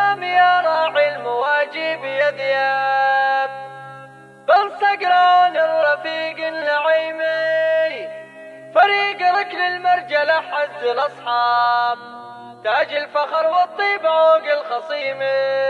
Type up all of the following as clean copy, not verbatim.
سلام يا راعي المواجب يا ذياب بل صقران الرفيق النعيمي فريق ركن المرجلة حز الأصحاب تاج الفخر والطيب عوق الخصيمي.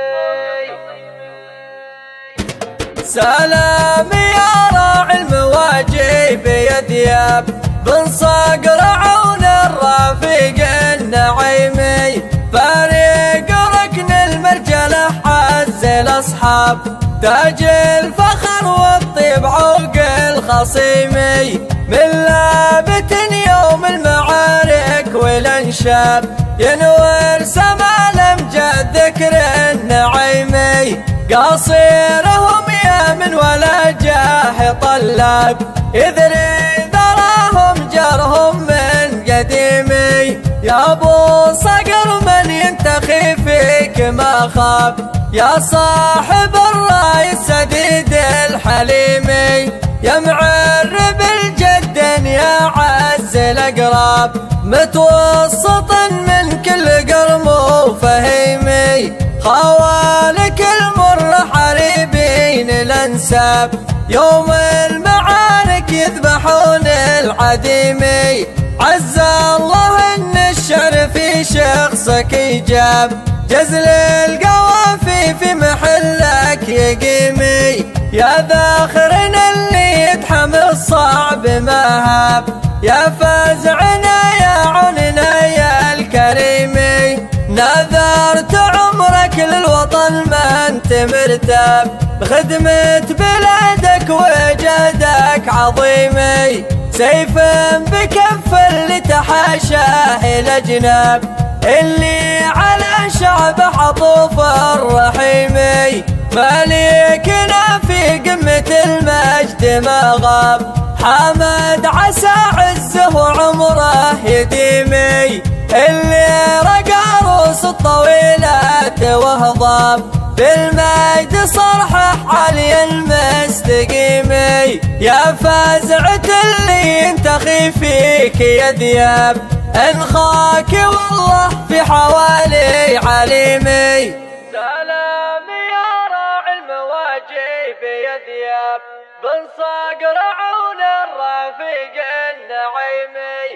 سلام يا راعي المواجب يا ذياب بن صقر عون الرفيق النعيمي فريق ركن المرجلة حز الأصحاب تاج الفخر والطيب عوق الخصيمي من لابت يوم المعارك والانشاب ينور سما الامجاد ذكر النعيمي قاصرهم يمن ولا جاه طلاب يذري ذراهم جرهم من قديمي يا ابو صقر من ينتخي فيك ما خاب يا صاحب الراي السديد الحليمي يا معرب الجد يا عز الاقراب متوسط من كل قرم وفهيمي خوالك المر حريبين الانساب يوم المعارك يذبحون العديمي عز الله ان الشعر في شخصك يجاب جزل القوافي في محلك يقيمي يا ذاخرنا اللي يتحمل الصعب مهاب يا فازعنا يا عننا يا الكريمي نذرت عمرك للوطن ما انت مرتاب بخدمة بلادك وجهدك عظيمي سيف بكف اللي تحاشاه الأجناب اللي على شعب حطوف الرحيمي مليكنا في قمة المجد ما غاب حمد عسى عزه وعمره يديمي اللي رقى روس الطويلات وهضاب بالمجد صرحه عالي المستقيمي يا فازعة اللي ينتخي فيك يا ذياب انخاك والله في حوالي عليمي. سلام يا راعي المواجب يا ذياب بن صقر عون الرفيق النعيمي